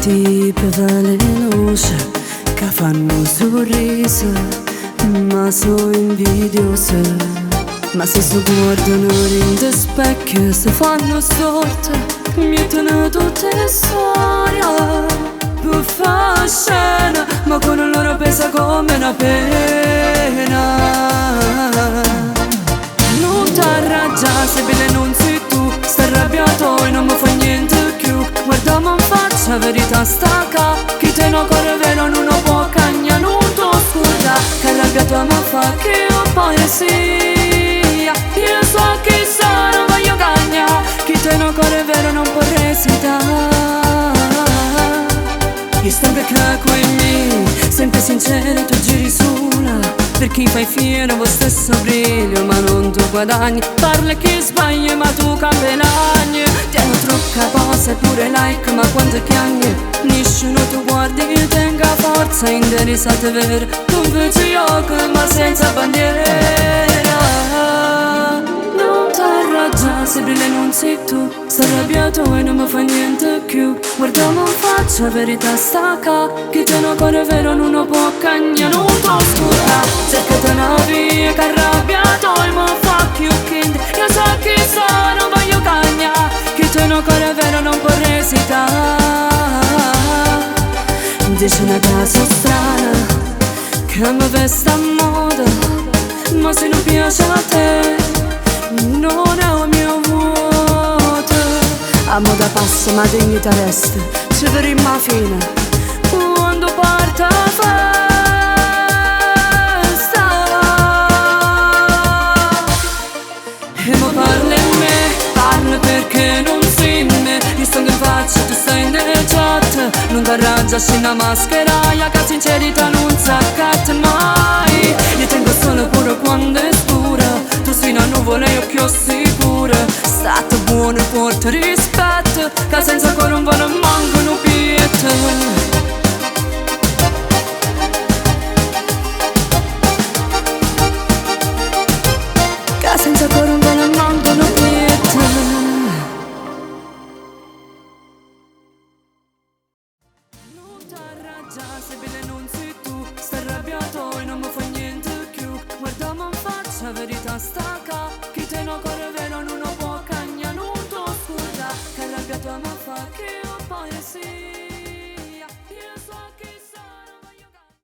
tipe velenose che fanno sorriso, ma sono invidiose. Ma se si guardano in te specchio, se fanno storte, mettono tutte storie per fare scena, ma con il loro pesa come una pena. Non t'arraggiare se bene non sei tu, stai arrabbiato e non mi fai niente più. Guardami in faccia, verità sta qua, chi te no corre vero non lo può cagnare, non t'ho scorda, che arrabbiato mi fa che ho poesia. Io so chi sono, voglio cagnare, chi te no corre vero non può resitare. Io sto che con me, sempre sincero tu giri sola, per chi fai fiero lo stesso brilio ma non tu guadagni. Parla chi sbaglia ma tu cambi l'agno, tieni troppa pose pure like ma quando chiagni nessuno tu guardi, tenga forza in delle risate vere, tu invece io ma senza bandiera. Non t'arraggiare se brilla non sei tu, sto arrabbiato e non mi fa niente più. Guardami in faccia, verità sta qua, chi te no cuore vero non lo può cagnare, non t'ho scura, cercate una via che arrabbiato e mi fa più kind. Io so chi sono, voglio cagnare, chi te no cuore vero non può resitare. Dice una casa strana che mi veste a moda, ma se non piace a te non è il mio vuoto. A moda passa ma dignità resta, ci vedremo alla fine quando parte la festa. E mo parla in me, parla perché non sei me. Io sto in faccia, tu stai in chat, non ti arrangia una mascheraia, che sincerità non si accatta mai. Io tengo solo pure quando è scura, tu sei una nuvola e io più sicura. Stato buono e porta rispetto, che senza cuore un volo mancano piette. Senza cuore un volo mancano piette. Non t'arraggiare se bene non sei tu, stai arrabbiato e non mi fai niente più. Guardami in faccia, verità sta qua, chi te no cuore vero non lo può cagnare, non t'ho scorda, che arrabbiato mi fa che ho poesia.